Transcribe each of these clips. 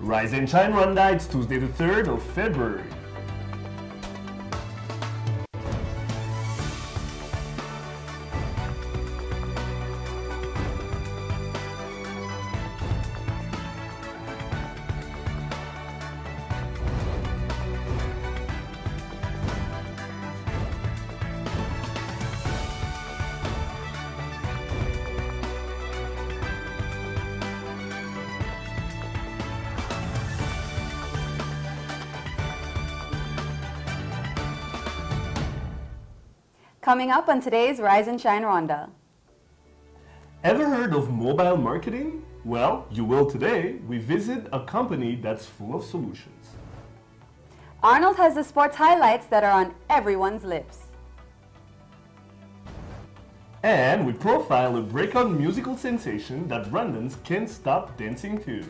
Rise and Shine Rwanda, it's Tuesday the 3rd of February. Coming up on today's Rise and Shine Rwanda. Ever heard of mobile marketing? Well, you will today. We visit a company that's full of solutions. Arnold has the sports highlights that are on everyone's lips. And we profile a breakout musical sensation that Rwandans can't stop dancing to.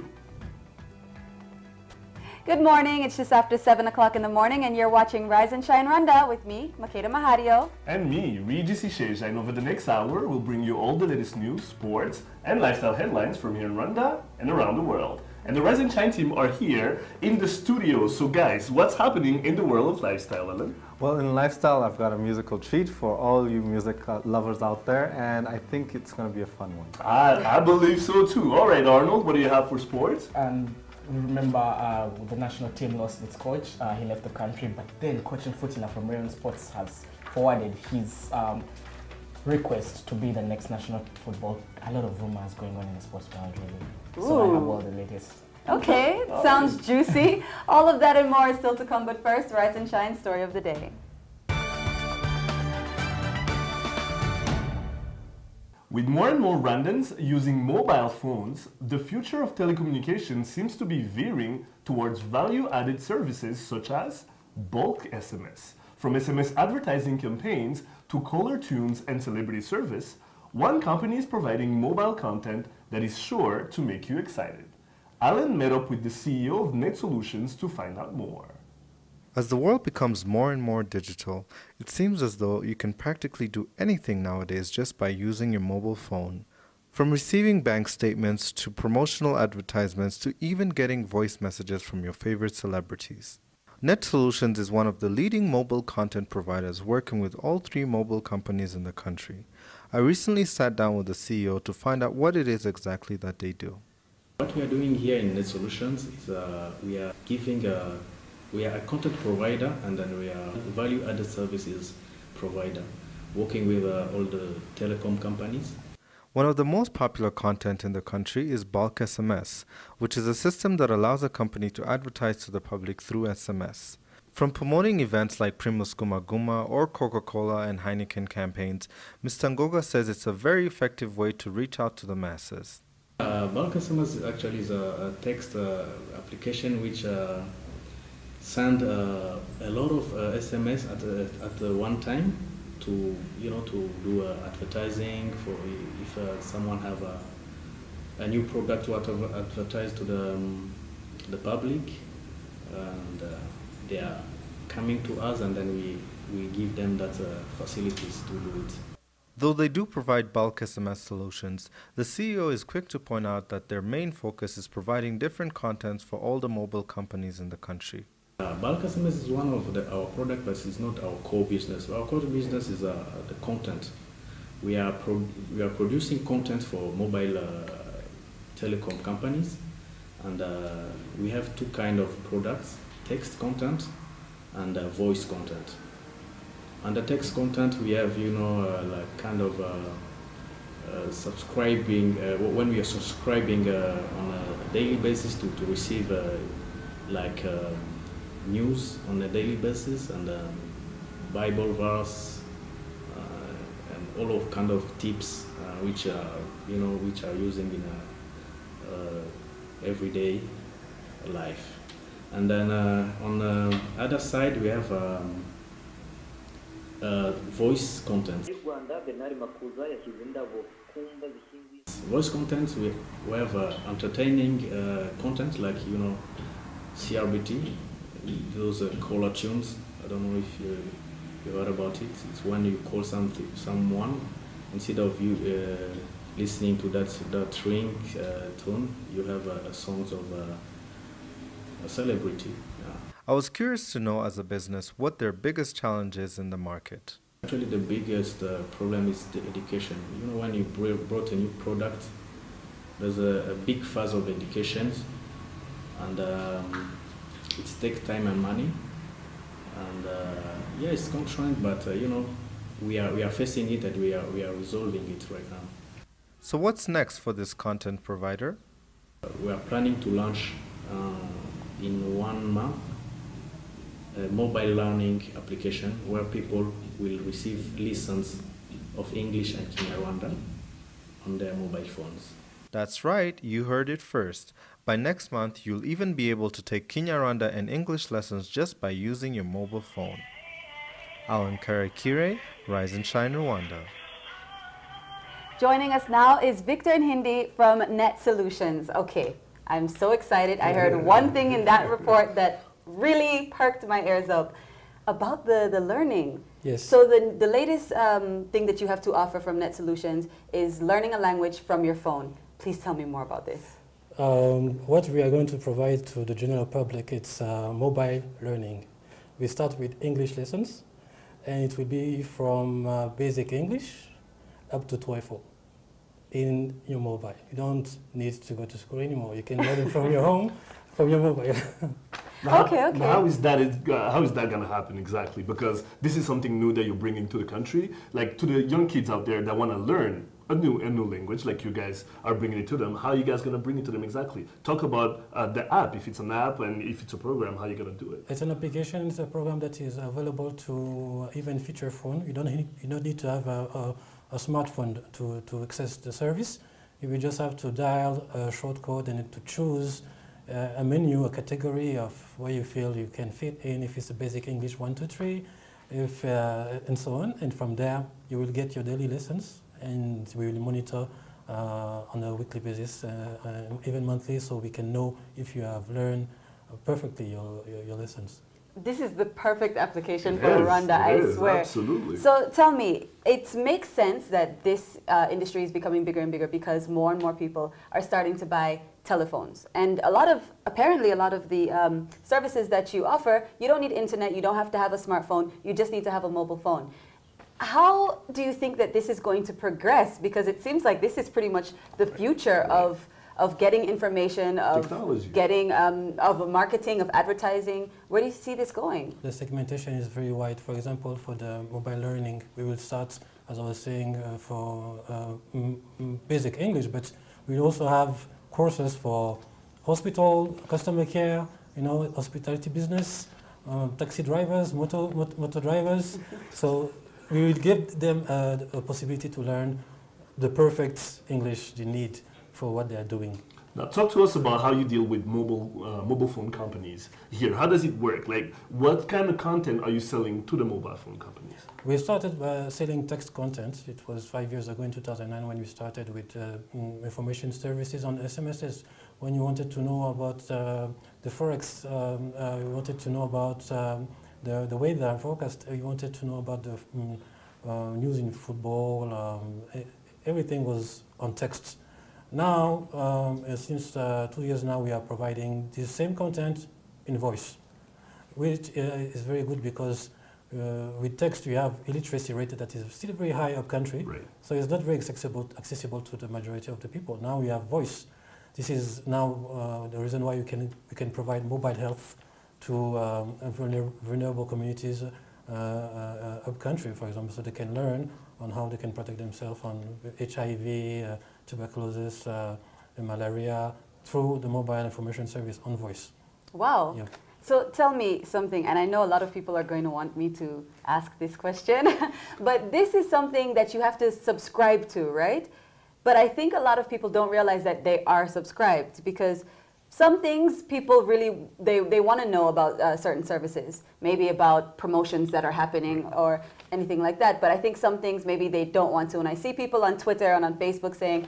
Good morning, it's just after 7 o'clock in the morning and you're watching Rise and Shine Rwanda with me, Makeda Mahario. And me, Regis Isheja, and over the next hour we'll bring you all the latest news, sports, and lifestyle headlines from here in Rwanda and around the world. And the Rise and Shine team are here in the studio. So guys, what's happening in the world of lifestyle, Alan? Well, in lifestyle, I've got a musical treat for all you music lovers out there, and I think it's going to be a fun one. I believe so too. All right, Arnold, what do you have for sports? And remember, the national team lost its coach. He left the country, but then Coach Futina from Rayon Sports has forwarded his request to be the next national football. A lot of rumors going on in the sports world, really. So I have all the latest. Okay, sounds juicy. All of that and more is still to come, but first, Rise and Shine story of the day. With more and more Rwandans using mobile phones, the future of telecommunications seems to be veering towards value-added services such as bulk SMS. From SMS advertising campaigns to caller tunes and celebrity service, one company is providing mobile content that is sure to make you excited. Alan met up with the CEO of Net Solutions to find out more. As the world becomes more and more digital, it seems as though you can practically do anything nowadays just by using your mobile phone. From receiving bank statements to promotional advertisements to even getting voice messages from your favorite celebrities. Net Solutions is one of the leading mobile content providers working with all three mobile companies in the country. I recently sat down with the CEO to find out what it is exactly that they do. What we are doing here in Net Solutions is we are a content provider, and then we are a value-added services provider, working with all the telecom companies. One of the most popular content in the country is bulk SMS, which is a system that allows a company to advertise to the public through SMS. From promoting events like Primus Guma Guma or Coca-Cola and Heineken campaigns, Mr. Ngoga says it's a very effective way to reach out to the masses. Bulk SMS actually is a text application which send a lot of SMS at one time to do advertising for if someone have a new product to advertise to the public, and they are coming to us, and then we give them that facilities to do it. Though they do provide bulk SMS solutions, the CEO is quick to point out that their main focus is providing different contents for all the mobile companies in the country. Bulk SMS is one of our product, but it's not our core business. Our core business is the content. We are producing content for mobile telecom companies, and we have two kind of products: text content and voice content. Under text content, we have like kind of subscribing when we are subscribing on a daily basis to receive like news on a daily basis, and Bible verse and all of kind of tips which are using in everyday life. And then on the other side we have voice content. Voice content, we have entertaining content like CRBT. Those caller tunes. I don't know if you heard about it. It's when you call someone, instead of you listening to that ring tone, you have songs of a celebrity. Yeah. I was curious to know, as a business, what their biggest challenge is in the market. Actually, the biggest problem is the education. You know, when you brought a new product, there's a big phase of education, and it takes time and money. And yeah, it's constrained, but you know, we are facing it and we are resolving it right now. So what's next for this content provider? We are planning to launch in 1 month a mobile learning application where people will receive lessons of English and Kinyarwanda on their mobile phones. That's right, you heard it first. By next month, you'll even be able to take Kinyarwanda and English lessons just by using your mobile phone. Alan Karekire, Rise and Shine Rwanda. Joining us now is Victor Nhindi from Net Solutions. Okay, I'm so excited. I heard one thing in that report that really perked my ears up about the learning. Yes. So the latest thing that you have to offer from Net Solutions is learning a language from your phone. Please tell me more about this. What we are going to provide to the general public, it's mobile learning. We start with English lessons, and it will be from basic English up to TOEFL in your mobile. You don't need to go to school anymore. You can learn it from your home, from your mobile. Okay. How is that going to happen exactly? Because this is something new that you're bringing to the country, like to the young kids out there that want to learn a new language, like you guys are bringing it to them. How are you guys going to bring it to them exactly? Talk about the app, if it's an app, and if it's a program, how are you going to do it? It's an application. It's a program that is available to even feature phone. You don't need to have a smartphone to access the service. You will just have to dial a short code and to choose a menu, a category of where you feel you can fit in, if it's a basic English 1, 2, 3, if, and so on. And from there, you will get your daily lessons, and we will monitor on a weekly basis, even monthly, so we can know if you have learned perfectly your lessons. This is the perfect application for Rwanda, I swear. Absolutely. So tell me, it makes sense that this industry is becoming bigger and bigger because more and more people are starting to buy telephones. And apparently a lot of the services that you offer, you don't need internet, you don't have to have a smartphone, you just need to have a mobile phone. How do you think that this is going to progress? Because it seems like this is pretty much the future of getting information, of technology, getting of marketing, of advertising. Where do you see this going? The segmentation is very wide. For example, for the mobile learning, we will start, as I was saying, for basic English, but we'll also have courses for hospital, customer care, hospitality business, taxi drivers, motor drivers. So we will give them a possibility to learn the perfect English they need for what they are doing. Now talk to us about how you deal with mobile phone companies here. How does it work? Like, what kind of content are you selling to the mobile phone companies? We started selling text content. It was 5 years ago in 2009 when we started with information services on SMSs. When you wanted to know about the Forex, you wanted to know about the weather forecast, you wanted to know about the news in football, everything was on text. Now, since 2 years now, we are providing the same content in voice, which is very good because with text we have illiteracy rate that is still very high up country, right. So it's not very accessible to the majority of the people. Now we have voice. This is now the reason why we can provide mobile health to vulnerable communities up country, for example, so they can learn on how they can protect themselves on HIV, tuberculosis, malaria through the mobile information service on voice. Wow. Yeah. So tell me something, and I know a lot of people are going to want me to ask this question, but this is something that you have to subscribe to, right? But I think a lot of people don't realize that they are subscribed, because some things people really, they want to know about certain services, maybe about promotions that are happening or anything like that. But I think some things maybe they don't want to. And I see people on Twitter and on Facebook saying,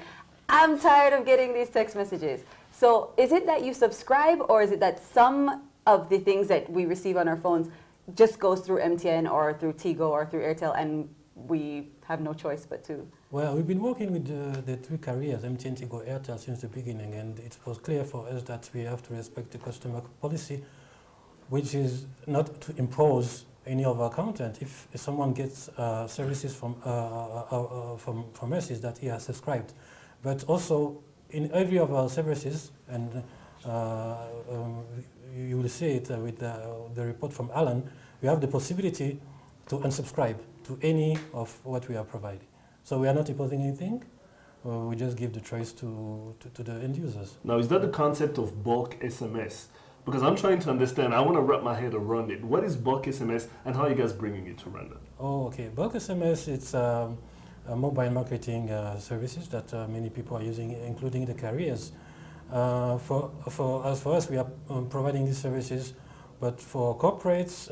I'm tired of getting these text messages. So is it that you subscribe, or is it that some of the things that we receive on our phones just goes through MTN or through Tigo or through Airtel, and we have no choice but to? Well, we've been working with the three carriers, MTN, Tigo, Airtel, since the beginning, and it was clear for us that we have to respect the customer policy, which is not to impose any of our content. If someone gets services from us, is that he has subscribed. But also, in every of our services, and you will see it with the report from Alan, we have the possibility to unsubscribe to any of what we are providing. So we are not imposing anything. We just give the choice to the end users. Now, is that the concept of bulk SMS? Because I'm trying to understand, I want to wrap my head around it. What is bulk SMS and how are you guys bringing it to Rwanda? Oh, okay. Bulk SMS, it's a mobile marketing services that many people are using, including the carriers. For us, we are providing these services, but for corporates,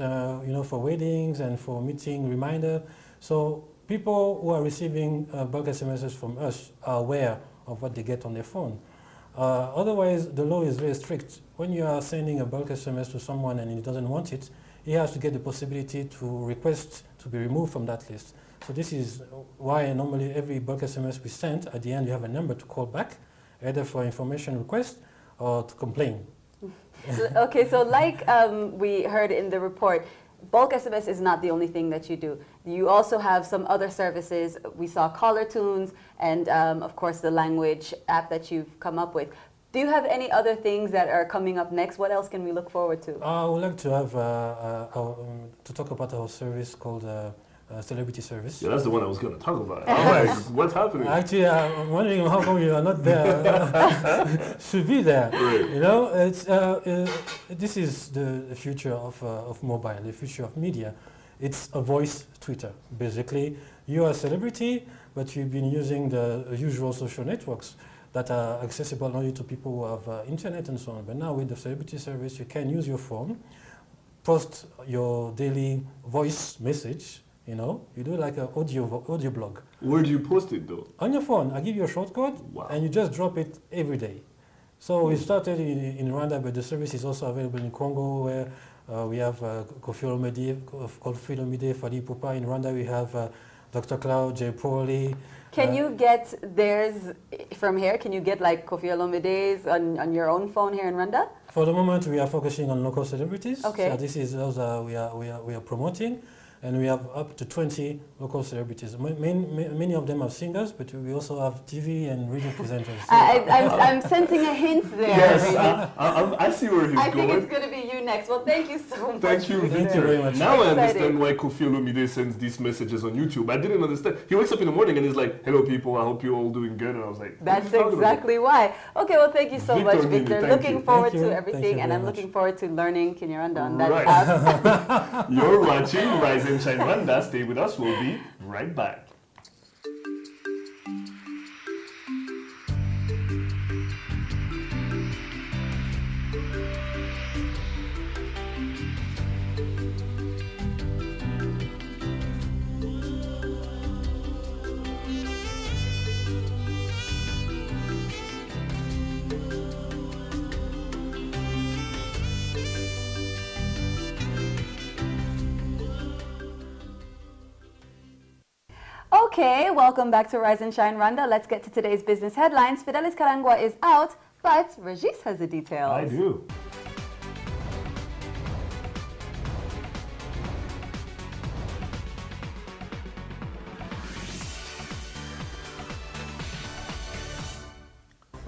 for weddings and for meeting reminder. So people who are receiving bulk SMSs from us are aware of what they get on their phone. Otherwise, the law is very strict. When you are sending a bulk SMS to someone and he doesn't want it, he has to get the possibility to request to be removed from that list. So this is why normally every bulk SMS we send, at the end you have a number to call back, either for information request or to complain. Okay, so like we heard in the report, bulk SMS is not the only thing that you do. You also have some other services. We saw caller tunes and of course the language app that you've come up with. Do you have any other things that are coming up next? What else can we look forward to? I would like to have to talk about our service called Celebrity Service. Yeah, that's the one I was going to talk about. I'm like, what's happening? Actually, I'm wondering how come you are not there. Should be there. Right. You know, it's this is the future of mobile, the future of media. It's a voice Twitter. Basically, you are a celebrity, but you've been using the usual social networks that are accessible only to people who have internet and so on. But now with the Celebrity Service, you can use your phone, post your daily voice message. You know, you do like an audio blog. Where do you post it though? On your phone. I give you a shortcode, and you just drop it every day. So we started in Rwanda, but the service is also available in Congo, where we have Kofi Olomide, Fadi Pupa. In Rwanda, we have Dr. Cloud, Jay Pauli. Can you get theirs from here? Can you get like Kofi Olomide's on your own phone here in Rwanda? For the moment, we are focusing on local celebrities. Okay. So this is those we are promoting. And we have up to 20 local celebrities. Many of them are singers, but we also have TV and radio presenters. So I'm sensing a hint there. Yes, I see where he's going. I think it's going to be you next. Well, thank you so much. Thank you, Thank you very much. Now I understand why Kofi Olomide sends these messages on YouTube. I didn't understand. He wakes up in the morning and he's like, "Hello, people. I hope you're all doing good." And I was like, "That's exactly why." Okay, well, thank you so much, Victor. Looking forward to everything, and I'm looking forward to learning Kinyarwanda on that app. You're watching Rise and Shine Rwanda. Stay with us. We'll be right back. Okay, welcome back to Rise and Shine Rwanda. Let's get to today's business headlines. Fidelis Karangwa is out, but Regis has the details. I do.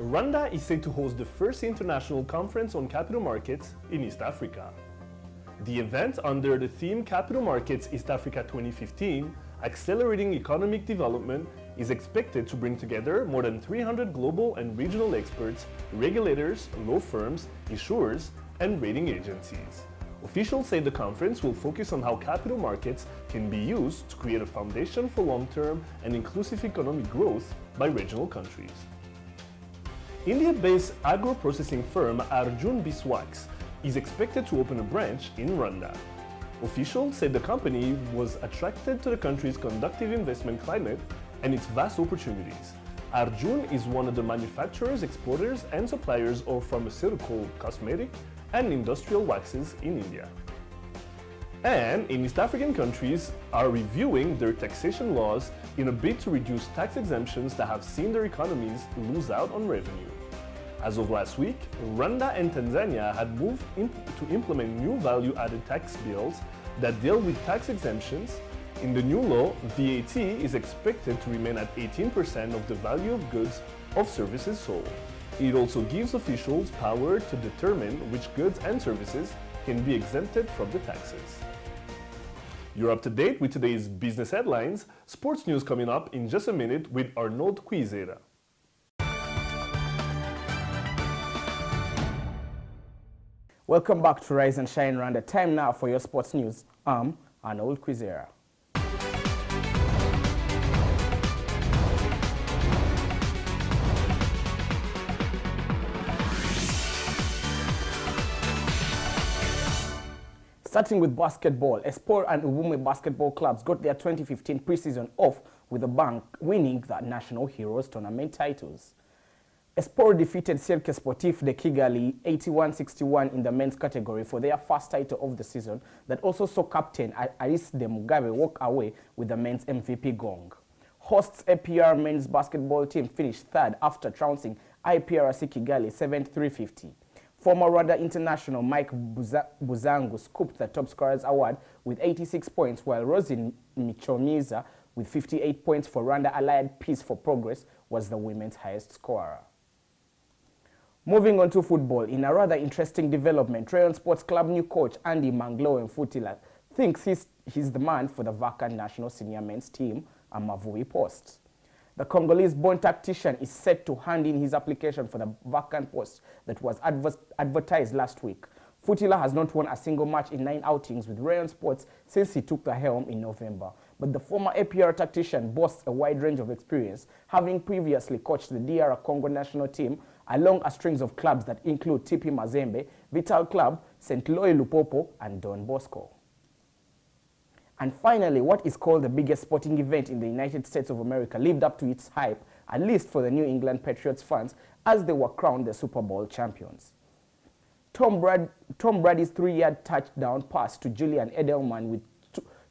Rwanda is set to host the first international conference on capital markets in East Africa. The event, under the theme Capital Markets East Africa 2015, Accelerating Economic Development, is expected to bring together more than 300 global and regional experts, regulators, law firms, issuers, and rating agencies. Officials say the conference will focus on how capital markets can be used to create a foundation for long-term and inclusive economic growth by regional countries. India-based agro-processing firm Arjun Biswax is expected to open a branch in Rwanda. Officials said the company was attracted to the country's conducive investment climate and its vast opportunities. Arjun is one of the manufacturers, exporters, and suppliers of pharmaceutical, cosmetic, and industrial waxes in India. And in East African countries are reviewing their taxation laws in a bid to reduce tax exemptions that have seen their economies lose out on revenue. As of last week, Rwanda and Tanzania had moved to implement new value-added tax bills that deal with tax exemptions. In the new law, VAT is expected to remain at 18% of the value of goods or services sold. It also gives officials power to determine which goods and services can be exempted from the taxes. You're up to date with today's business headlines. Sports news coming up in just a minute with Arnold Quizera. Welcome back to Rise and Shine Rwanda. Time now for your sports news. I'm Arnold Quizera. Starting with basketball, Espor and Ubume basketball clubs got their 2015 preseason off with a bang, winning the National Heroes Tournament titles. Espor defeated Cercle Sportif de Kigali 81-61 in the men's category for their first title of the season that also saw captain Aris de Mugabe walk away with the men's MVP gong. Hosts APR men's basketball team finished third after trouncing IPRC Kigali 73-50. Former Rwanda international Mike Buzangu scooped the top scorers award with 86 points, while Rosie Michomiza with 58 points for Rwanda Allied Peace for Progress was the women's highest scorer. Moving on to football, in a rather interesting development, Rayon Sports Club new coach Andy Manglo Mfutila thinks he's the man for the vacant national senior men's team, Amavubi post. The Congolese-born tactician is set to hand in his application for the vacant post that was advertised last week. Futila has not won a single match in 9 outings with Rayon Sports since he took the helm in November. But the former APR tactician boasts a wide range of experience, having previously coached the DR Congo national team along a string of clubs that include TP Mazembe, Vital Club, St. Louis Lupopo, and Don Bosco. And finally, what is called the biggest sporting event in the United States of America lived up to its hype, at least for the New England Patriots fans, as they were crowned the Super Bowl champions. Tom Brady's 3-yard touchdown pass to Julian Edelman with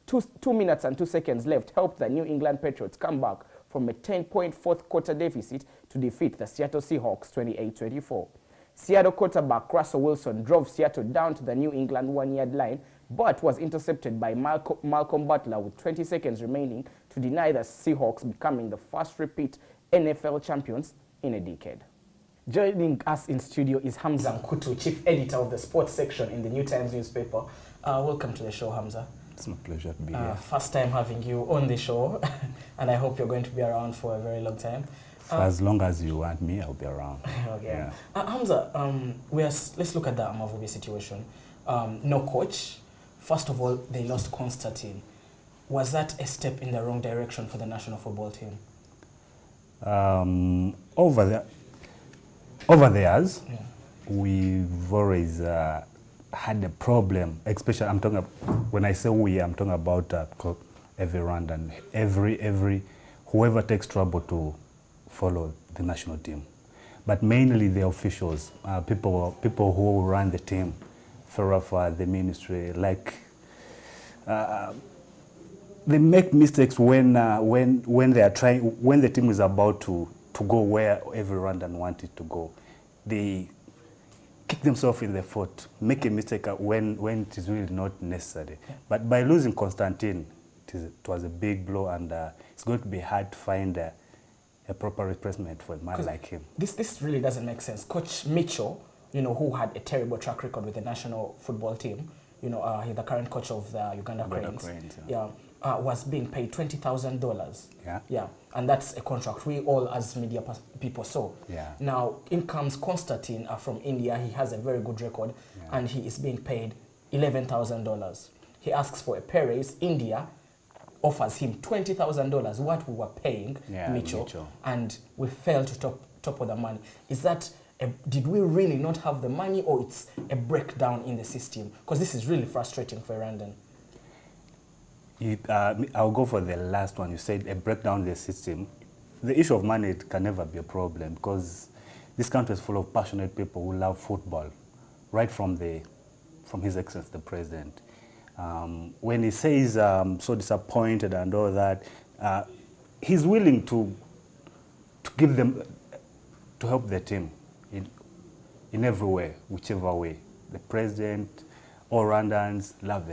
2 minutes and 2 seconds left helped the New England Patriots come back from a 10-point fourth-quarter deficit to defeat the Seattle Seahawks 28-24. Seattle quarterback Russell Wilson drove Seattle down to the New England 1-yard line, but was intercepted by Malcolm Butler with 20 seconds remaining to deny the Seahawks becoming the first repeat NFL champions in a decade. Joining us in studio is Hamza Nkutu, Chief Editor of the Sports section in the New Times newspaper. Welcome to the show, Hamza. It's my pleasure to be here. First time having you on the show, and I hope you're going to be around for a very long time. For as long as you want me, I'll be around. Okay. Yeah. Hamza, let's look at the Amavubi situation. No coach. First of all, they lost Constantine. Was that a step in the wrong direction for the national football team? Over the years, yeah, we've always had a problem, especially when I say we, I'm talking about every Rwandan, whoever takes trouble to follow the national team. But mainly the officials, people who run the team, Ferafa, the ministry, like they make mistakes when they are trying, when the team is about to go where every Rwandan wanted to go. They kick themselves in the foot, make a mistake when it is really not necessary. Yeah. But by losing Constantine, it was a big blow, and it's going to be hard to find a proper replacement for a man like him. This really doesn't make sense. Coach Mitchell, who had a terrible track record with the national football team, he's the current coach of the Uganda Cranes. Was being paid $20,000. Yeah. Yeah, and that's a contract we all as media people saw. Yeah. Now, in comes Constantine from India. He has a very good record, yeah, and he is being paid $11,000. He asks for a pay raise. India offers him $20,000, what we were paying Mitchell, and we failed to top of the money. Is that did we really not have the money, or it's a breakdown in the system? Because this is really frustrating for Rwandan. I'll go for the last one. You said a breakdown in the system. The issue of money can never be a problem, because this country is full of passionate people who love football, right from His Excellency the President. When he says so disappointed and all that, he's willing to give them, to help the team in every way, whichever way. The president, all Rwandans love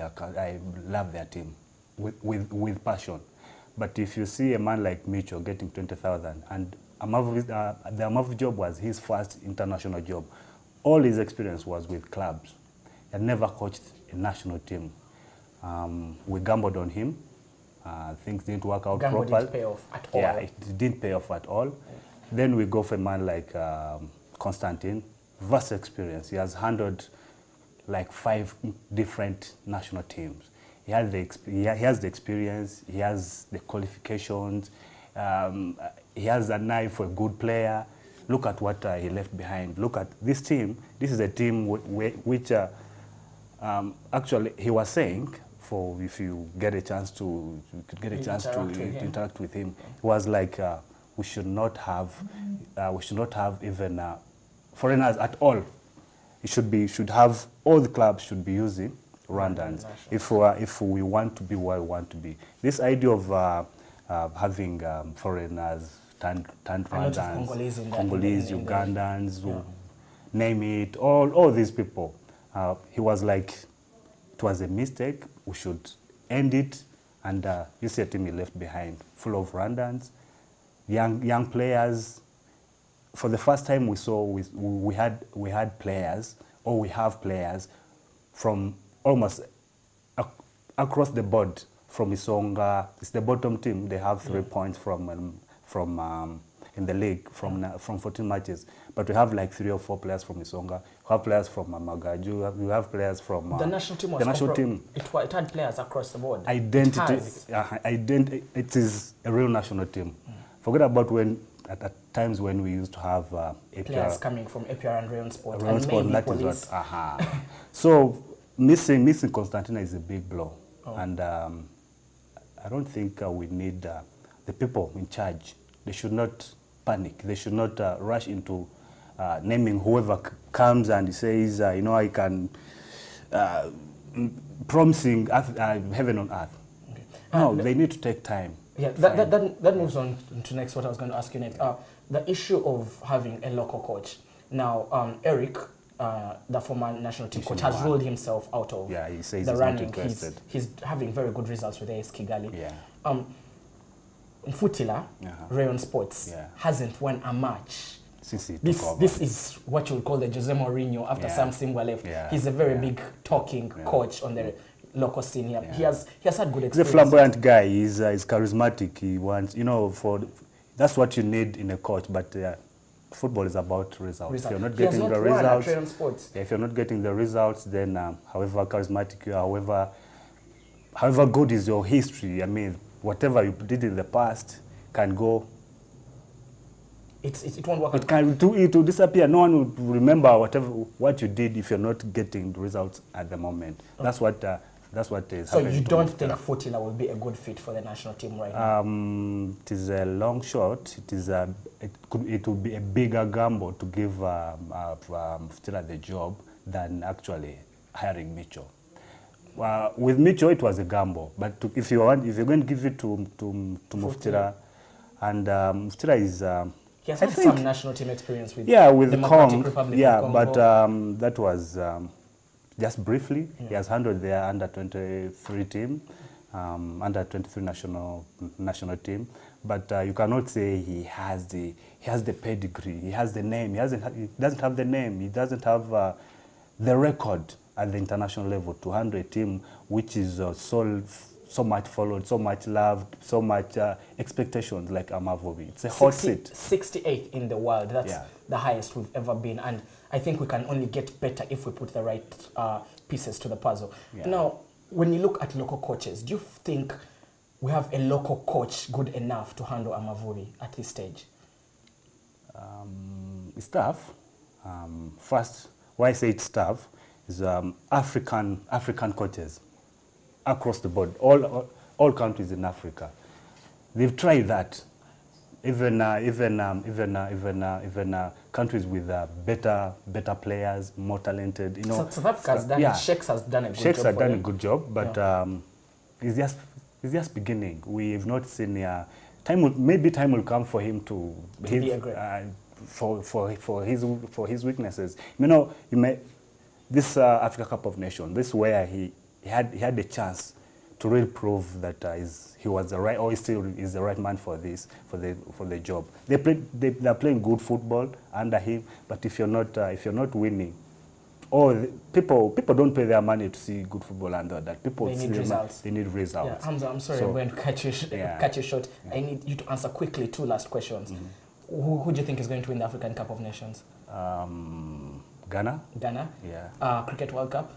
their team with passion. But if you see a man like Mitchell getting 20,000, and the Amavu job was his first international job, all his experience was with clubs. He had never coached a national team. We gambled on him. Things didn't work out properly. Didn't pay off at all. Yeah, it didn't pay off at all. Then we go for a man like Constantine, vast experience. He has handled like 5 different national teams. He has the experience, he has the qualifications, he has an eye for a good player. Look at what he left behind. Look at this team. This is a team which actually he was saying, for if you get a chance to, interact with him, it was like we should not have even foreigners at all. It should have, all the clubs should be using Rwandans if we want to be where we want to be. This idea of having foreigners turned Rwandans, Congolese, Ugandans, name it, all these people. He was like, it was a mistake, we should end it, and you see a team he left behind, full of Rwandans, young players. For the first time we had players, or we have players from almost across the board. From Isonga, it's the bottom team. They have 3 points from in the league from 14 matches. But we have like 3 or 4 players from Isonga. We have players from Magaju. We have players from the national team. It had players across the board. Identity. It is a real national team. Forget about when at times when we used to have players coming from APR and Rayon Sport. Rayon Sport, that is what. So missing Constantina is a big blow, and I don't think we need the people in charge. They should not panic. They should not rush into naming whoever comes and says, you know, I can promising heaven on earth. Okay. No, they need to take time. Yeah, that moves on to next. What I was going to ask you next. The issue of having a local coach. Now, Eric, the former national team coach, has ruled himself out of he says the he's running. not interested. He's having very good results with AS Kigali. Yeah. Mfutila, Rayon Sports, hasn't won a match. Since he took over. This is what you would call the Jose Mourinho after Sam Simba left. Yeah. He's a very big talking coach on the local scene here. He has had good experience. He's a flamboyant guy. He's charismatic. He wants, you know, that's what you need in a coach. But football is about results. If you're not getting the results, if you're not getting the results, then however charismatic you are, however good is your history, I mean, whatever you did in the past can go. It won't work. It will disappear. No one will remember what you did if you're not getting the results at the moment. That's what is so happening. So you don't think Futila will be a good fit for the national team right now? It is a long shot. It will be a bigger gamble to give Futila the job than actually hiring Mitchell. With Mitchell, it was a gamble. But if you're going to give it to Mufutila, and Mufutila is. He has had some national team experience with with Democratic Republic of Congo. But that was just briefly. He has handled their under-23 team, under-23 national team. But you cannot say he has the pedigree. He has the name. He doesn't have the name. He doesn't have the record at the international level to handle a team which is so much followed, so much loved, so much expectations like Amavubi. It's a hot seat. 68th in the world. That's the highest we've ever been. And I think we can only get better if we put the right pieces to the puzzle. Yeah. Now, when you look at local coaches, do you think we have a local coach good enough to handle Amavubi at this stage? It's tough. First, why I say it's tough is African coaches. Across the board, all countries in Africa, they've tried that. even countries with better players, more talented. You know, South Africa has done. yeah. Sheikhs has done a good Sheikhs job. have for done a them. good job, but it's just beginning. We've not seen maybe time will come for him to be a great. for his weaknesses. You know, this Africa Cup of Nations. This is where he had the chance to really prove that he was the right, or he still is the right man for the job. They're playing good football under him, but if you're not winning, people don't pay their money to see good football under that. People They need results. They need results. Yeah, Hamza, I'm sorry, So- I'm going to cut you short. I need you to answer quickly 2 last questions. Who do you think is going to win the African Cup of Nations? Ghana, Ghana? yeah, Cricket World Cup?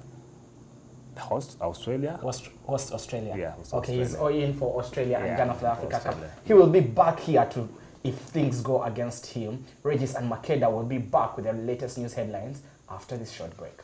host Australia. Host Australia. Yeah, host okay, he's all in for Australia and Yeah, Ghana for the for Africa Cup. Australia. He will be back here to, if things go against him. Regis and Makeda will be back with the latest news headlines after this short break.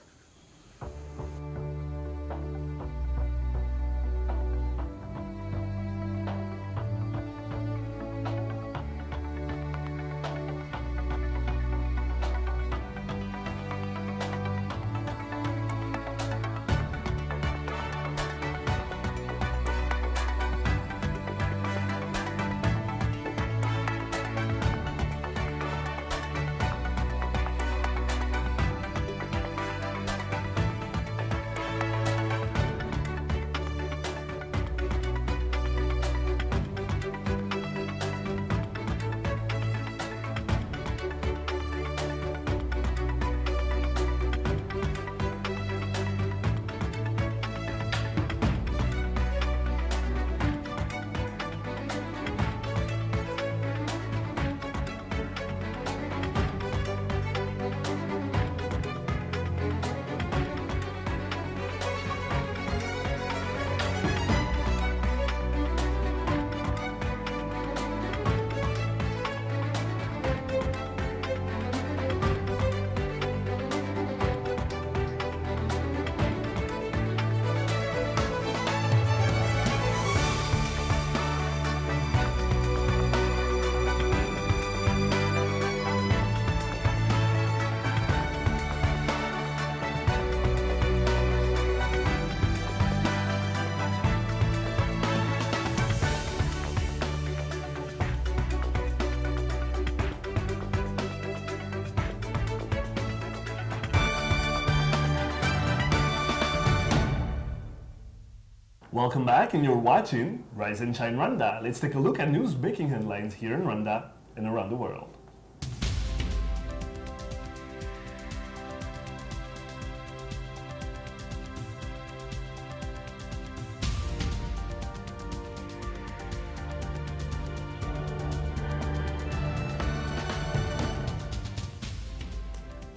Welcome back, and you're watching Rise and Shine Rwanda. Let's take a look at news making headlines here in Rwanda and around the world.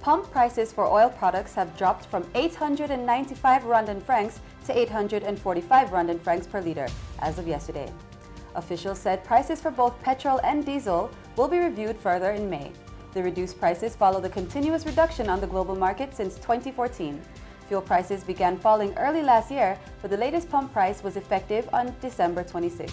Pump prices for oil products have dropped from 895 Rwandan francs to 845 Rwandan francs per liter as of yesterday. Officials said prices for both petrol and diesel will be reviewed further in May. The reduced prices follow the continuous reduction on the global market since 2014. Fuel prices began falling early last year, but the latest pump price was effective on December 26.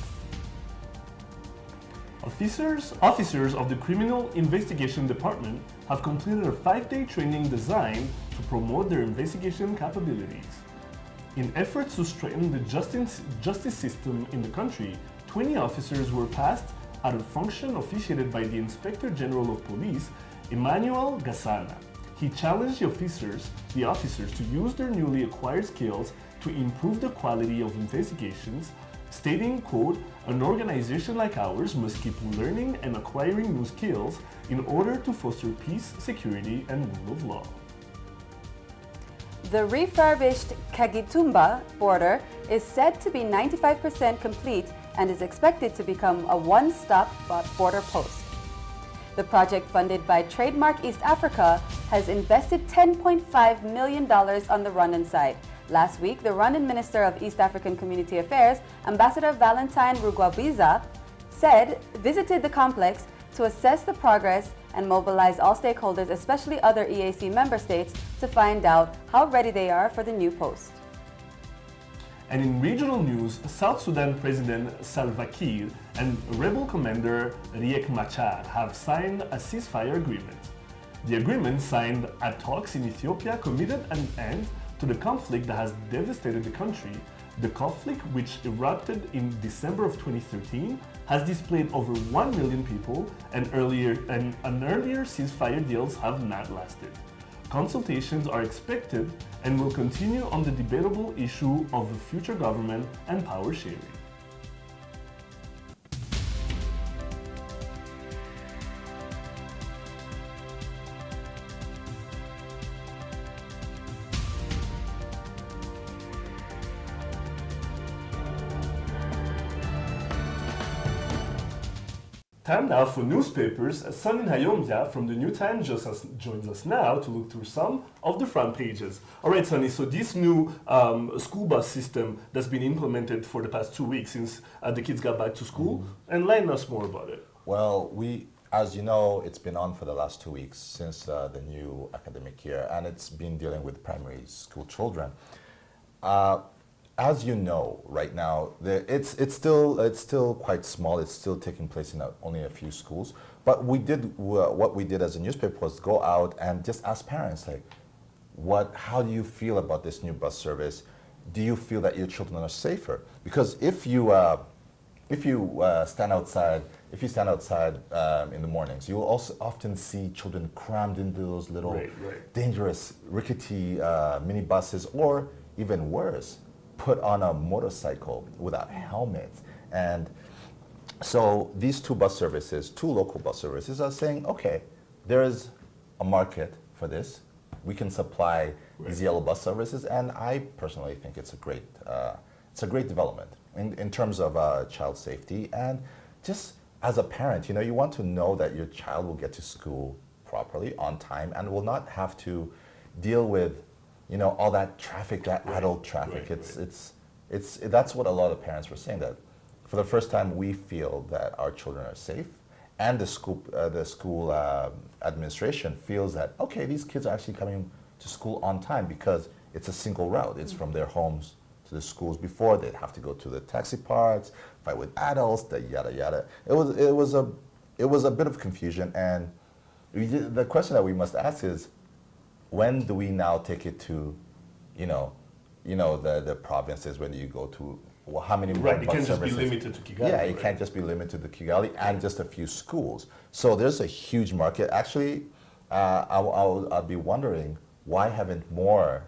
Officers of the Criminal Investigation Department have completed a 5-day training designed to promote their investigation capabilities. In efforts to strengthen the justice system in the country, 20 officers were passed at a function officiated by the Inspector General of Police, Emmanuel Gasana. He challenged the officers to use their newly acquired skills to improve the quality of investigations, stating, quote, "An organization like ours must keep learning and acquiring new skills in order to foster peace, security, and rule of law." The refurbished Kagitumba border is said to be 95% complete and is expected to become a one-stop border post. The project, funded by Trademark East Africa, has invested $10.5 million on the Rwandan side. Last week, the Rwandan Minister of East African Community Affairs, Ambassador Valentine Rugwabiza, visited the complex to assess the progress and mobilize all stakeholders, especially other EAC member states, to find out how ready they are for the new post. And in regional news, South Sudan President Salva Kiir and rebel commander Riek Machar have signed a ceasefire agreement. The agreement, signed at talks in Ethiopia, committed an end to the conflict that has devastated the country. The conflict, which erupted in December of 2013, has displaced over 1 million people, and earlier ceasefire deals have not lasted. Consultations are expected and will continue on the debatable issue of the future government and power sharing. Time now for newspapers. Sonny Hayombia from the New Times joins us now to look through some of the front pages. All right, Sonny, so this new school bus system that's been implemented for the past 2 weeks since the kids got back to school, enlighten us more about it. Well, as you know, it's been on for the last 2 weeks since the new academic year, and it's been dealing with primary school children. As you know, right now, it's still quite small. It's still taking place in only a few schools. But what we did as a newspaper was go out and just ask parents, like, how do you feel about this new bus service? Do you feel that your children are safer? Because if you stand outside in the mornings, you will also often see children crammed into those little dangerous, rickety minibuses, or even worse, put on a motorcycle without helmets. And so these two local bus services are saying, okay, there is a market for this. We can supply these yellow bus services, and I personally think it's a great development in terms of child safety. And just as a parent, you want to know that your child will get to school properly on time and will not have to deal with all that traffic, that adult traffic. That's what a lot of parents were saying, that for the first time we feel that our children are safe, and the school administration feels that, okay, these kids are actually coming to school on time because it's a single route. It's from their homes to the schools. Before, they'd have to go to the taxi parks, fight with adults, the yada yada. It was a bit of confusion, and the question that we must ask is, when do we now take it to, the provinces? When do you go to, how many bus services? It can't just be limited to Kigali. Yeah, it can't just be limited to Kigali and just a few schools. So there's a huge market. Actually, I'll be wondering, why haven't more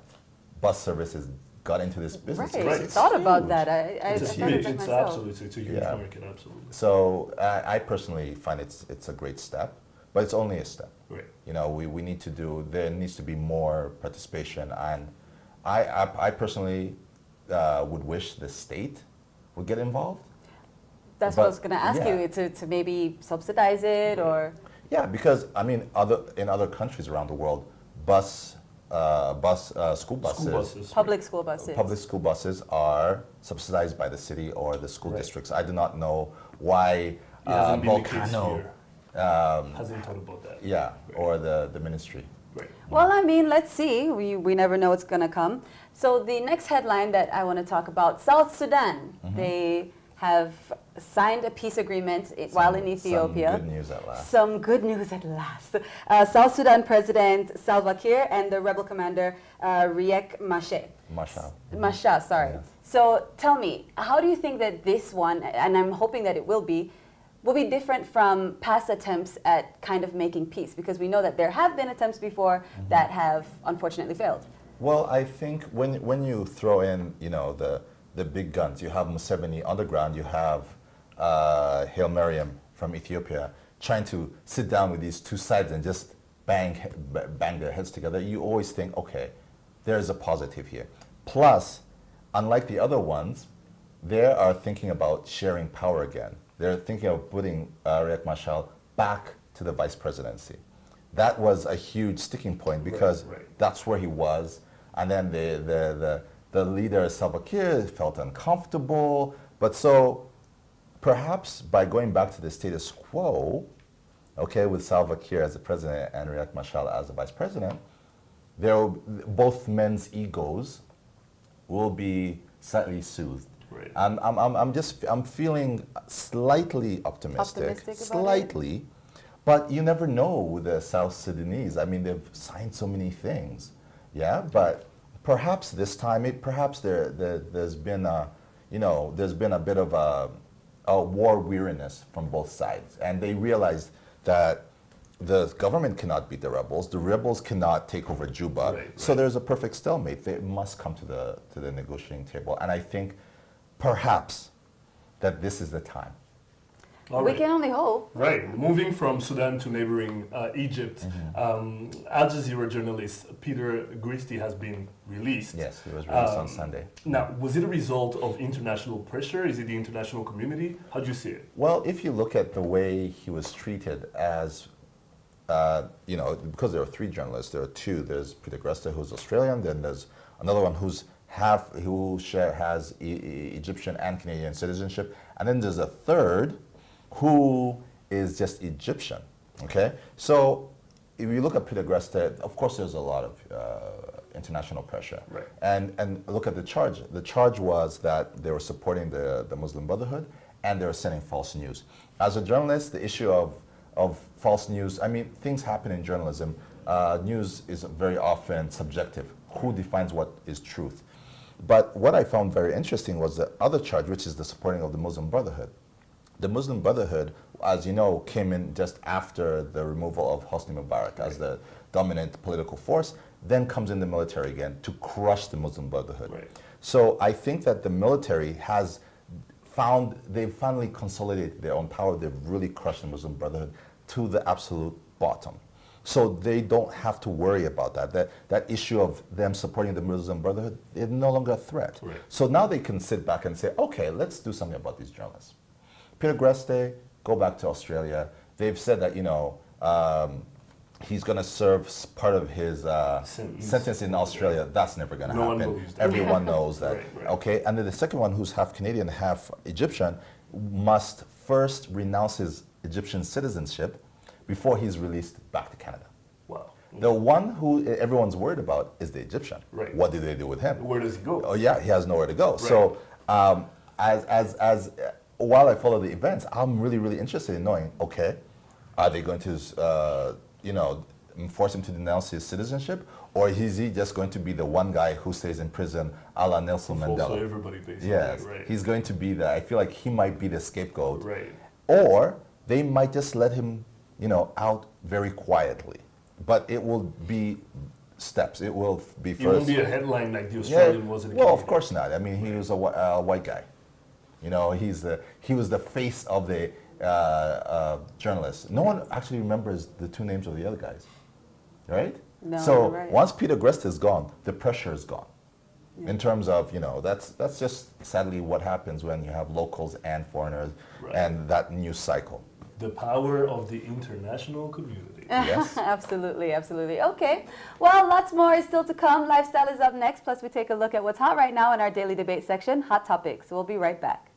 bus services got into this business? Right, thought about that. It's huge. It's a huge market, absolutely. So I personally find it's a great step, but it's only a step. Right. There needs to be more participation, and I personally would wish the state would get involved. That's what I was going to ask you, to maybe subsidize it, or... Yeah, because, in other countries around the world, school buses, public school buses are subsidized by the city or the school districts. I do not know why Volcano hasn't thought about that. Yeah, or the ministry. Right. Well, let's see. We never know what's going to come. So the next headline that I want to talk about, South Sudan. They have signed a peace agreement while in Ethiopia. Some good news at last. South Sudan President Salva Kiir and the rebel commander Riek Machar. Sorry. Yes. So tell me, how do you think that this one, and I'm hoping that it will be different from past attempts at kind of making peace? Because we know that there have been attempts before that have unfortunately failed. Well, I think when you throw in, the big guns, you have Museveni on the ground, you have Hail Mariam from Ethiopia trying to sit down with these two sides and just bang their heads together, you always think, okay, there's a positive here. Plus, unlike the other ones, they are thinking about sharing power again. They're thinking of putting Riek Machar back to the vice presidency. That was a huge sticking point because that's where he was. And then the leader, Salva Kiir, felt uncomfortable. But so perhaps by going back to the status quo, okay, with Salva Kiir as the president and Riek Machar as the vice president, both men's egos will be slightly soothed. Right. I'm feeling slightly optimistic Optimistic about it? slightly, but you never know with the South Sudanese. I mean, they've signed so many things, yeah. But perhaps this time, there's been a bit of a war weariness from both sides, and they realized that the government cannot beat the rebels cannot take over Juba, Right, so right. there's a perfect stalemate. They must come to the negotiating table, and I think perhaps that this is the time. All We right. can only hope. Right. Moving from Sudan to neighboring Egypt, Al Jazeera journalist Peter Gristi has been released. Yes, it was released on Um, Sunday. Now, was it a result of international pressure? Is it the international community? How do you see it? Well, if you look at the way he was treated as, because there are three journalists, there are two. There's Peter Gresta, who's Australian, then there's another one who has Egyptian and Canadian citizenship, and then there's a third who is just Egyptian, okay? So if you look at Peter Gresta, of course there's a lot of international pressure. Right. And look at the charge. The charge was that they were supporting the Muslim Brotherhood and they were sending false news. As a journalist, the issue of false news, I mean, things happen in journalism. News is very often subjective. Who defines what is truth? But what I found very interesting was the other charge, which is the supporting of the Muslim Brotherhood. The Muslim Brotherhood, as you know, came in just after the removal of Hosni Mubarak as the dominant political force, then comes in the military again to crush the Muslim Brotherhood. Right. So I think that the military they've finally consolidated their own power. They've really crushed the Muslim Brotherhood to the absolute bottom. So they don't have to worry about that. That issue of them supporting the Muslim Brotherhood is no longer a threat. Right. So now they can sit back and say, okay, let's do something about these journalists. Peter Greste, go back to Australia. They've said that, he's going to serve part of his sentence in Australia. That's never going to No one happen. believes that. Everyone knows that. Right. Okay, and then the second one, who's half Canadian, half Egyptian, must first renounce his Egyptian citizenship before he's released back to Canada. Wow. The one who everyone's worried about is the Egyptian. Right. What did they do with him? Where does he go? Oh yeah, he has nowhere to go. So while I follow the events, I'm really, really interested in knowing, okay, are they going to, force him to denounce his citizenship? Or is he just going to be the one guy who stays in prison a la Nelson Falls for Mandela? everybody, basically. Yes, Right. he's going to be I feel like he might be the scapegoat. Right. Or they might just let him, out very quietly. But it will be steps. It will be first. It won't be a headline like the Australian was in the Well, of Canadian. course not. I mean, he was a white guy. He was the face of the journalists. No one actually remembers the two names of the other guys, right? No, So you're right. once Peter Grest is gone, the pressure is gone. In terms of, that's just sadly what happens when you have locals and foreigners Right. and that news cycle. The power of the international community. Yes. Absolutely, absolutely. Okay. Well, lots more is still to come. Lifestyle is up next. Plus, we take a look at what's hot right now in our daily debate section, Hot Topics. We'll be right back.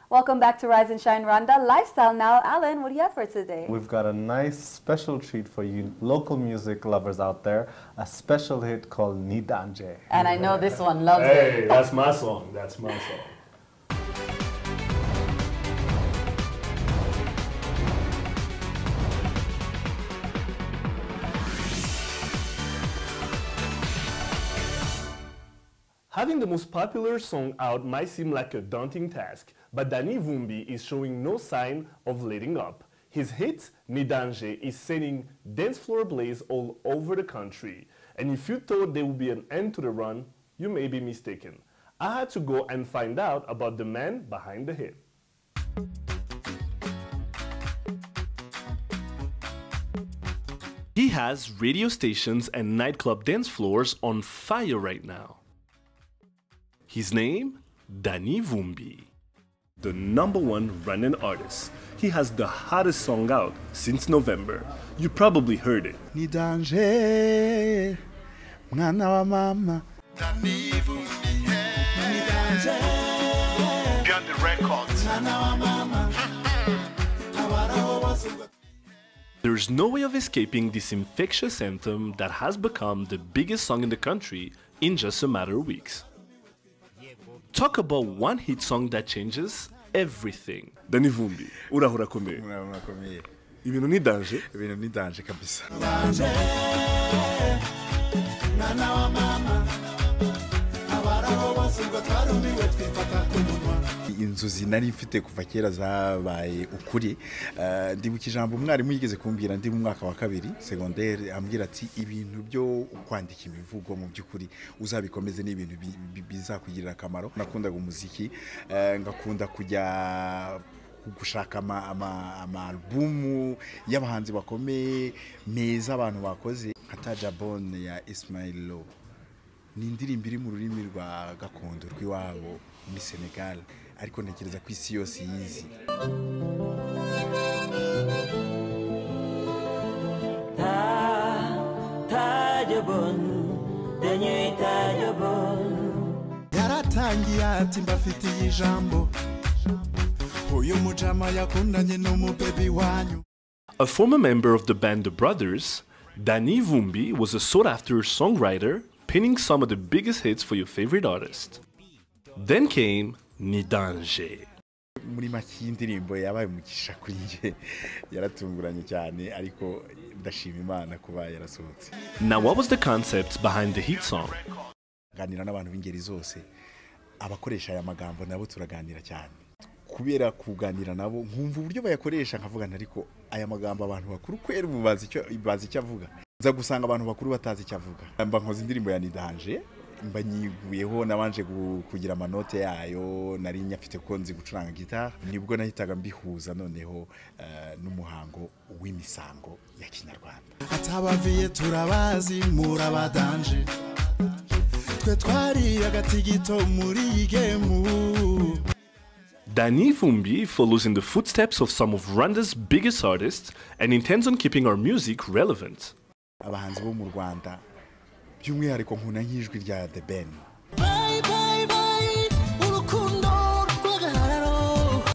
Welcome back to Rise and Shine Rwanda. Lifestyle now. Alan, what do you have for us today? We've got a nice special treat for you local music lovers out there, a special hit called Nidanje. And I know this one loves Hey, it. that's my song. That's my song. Having the most popular song out might seem like a daunting task, but Danny Vumbi is showing no sign of letting up. His hit, Nidanje, is setting dance floor ablaze all over the country. And if you thought there would be an end to the run, you may be mistaken. I had to go and find out about the man behind the hit. He has radio stations and nightclub dance floors on fire right now. His name? Danny Vumbi, the #1 Rwandan artist. He has the hottest song out since November. You probably heard it. Ni danger, mwana wa mama. Danny Vumbi, ni danger. Beyond the records. Mwana wa mama. There's no way of escaping this infectious anthem that has become the biggest song in the country in just a matter of weeks. Talk about one hit song that changes everything. Danny Vumbi, urahura komeye. Murakomeye. Ibintu ni danger. Ibintu ni danger kabisa. Danger, mwana wa mama. Abaraho bose ngo twarumiwe twifata ku munwa. Inzozi nari mfite kuva kera zabaye ukuri. Ndibuka ijambo umwarimu yigeze kumbwira ndi mu mwaka wa 2 secondaire, ambwira ati ibintu byo kwandika imivugo mu by'ukuri uzabikomeze n'ibintu bizakugirira akamaro. Nakundaga umuziki, ngakunda kujya gushaka ama album y'abahanzi bakomeye meza abantu bakoze. Hataja Bon ya Ismail Lo ni indirimbo iri mu rurimi rwa gakondo rw'iwabo muri Senegal, ariko ntekereza ko isi yose yizi. Yaratangiye ati mbafitiye ijambo, uyu mujama yakundanye n'umubebi wanyu. A former member of the band The Brothers, Danny Vumbi was a sought-after songwriter, penning some of the biggest hits for your favorite artist. Then came Ni Danger. Muri make indirimbo yabaye umugisha kuri nje, yaratunguranye cyane, ariko ndashima Imana kuba yarasohotse. Now what was the concept behind the hit song? Ganira n'abantu b'ingeri zose, abakoresha aya magambo nabo turaganira cyane. Kubera kuganira nabo nkumva uburyo bayakoresha, nkavuga ariko aya magambo abantu bakuru kwera bazi icyo avuga. Nza gusanga abantu bakuru batazi icyo avuga. Mba nkoze indirimbo ya Ni Danger, mba nyiguyeho nabanje kugira amanote yayo, nari nyafite ko nzi gucuranga gitara, nibwo nahitaga mbihuza noneho n'umuhango w'imisango ya Kinyarwanda. Atabaviye turabazi murabadanje, twe twari agatigito muri game. Danny Vumbi follows in the footsteps of some of Rwanda's biggest artists and intends on keeping our music relevant. Abahanzi bo mu Rwanda by'umwihariko nkuna nk'ijwi rya The Ben.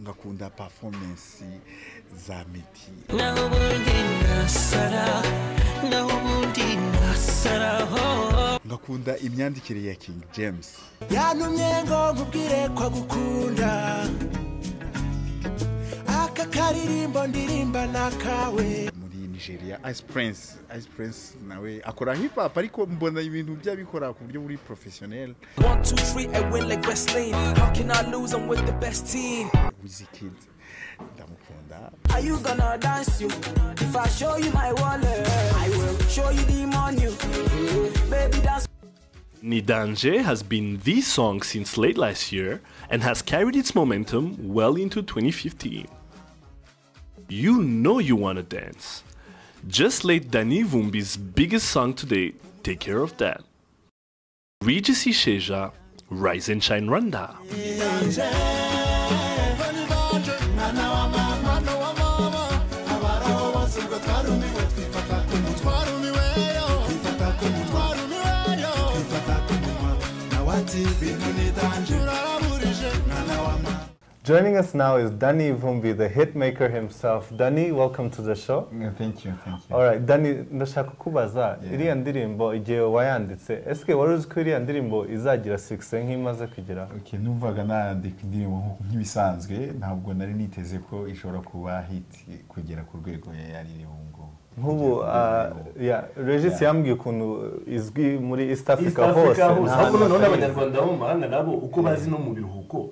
Ngakunda performance za Miti. Ngakunda imyandikire ya King James. Yanumye ngo nkubwire ko gukunda aka karirimbo ndirimba nakawe. Muri Nigeria Ice Prince nawe akora hip hop, ariko mbona ibintu byabikora ku buryo buri professionnel. 1 2 3 I win like wrestling. How can I lose? I'm with the best team. Wizkid ndamukunda. Are you gonna dance you? If I show you my wallet, I will show you the money. Baby dance. Ni Danger has been the song since late last year and has carried its momentum well into 2015. You know you wanna dance. Just let Danny Vumbi's biggest song today take care of that. Regis Isheja, Rise and Shine Rwanda. Joining us now is Danny Vumbi, the hitmaker himself. Danny, welcome to the show. Thank you. All right, Danny, ndashaka kubaza iriya ndirimbo igihe wayanditse, eske wari uzi ko iriya ndirimbo izagira success nk'imaze kugira? Okay, numvaga nandika indirimbo nk'ibisanzwe, ntabwo nari niteze ko ishobora kuba hit kugera ku rwego yari ngo. Nk'ubu Regis yambwiye ukuntu izwi muri East Africa hose. Ahubwo noneho n'abanyarwanda bo mu mahanga nabo uko bazi no mu biruhuko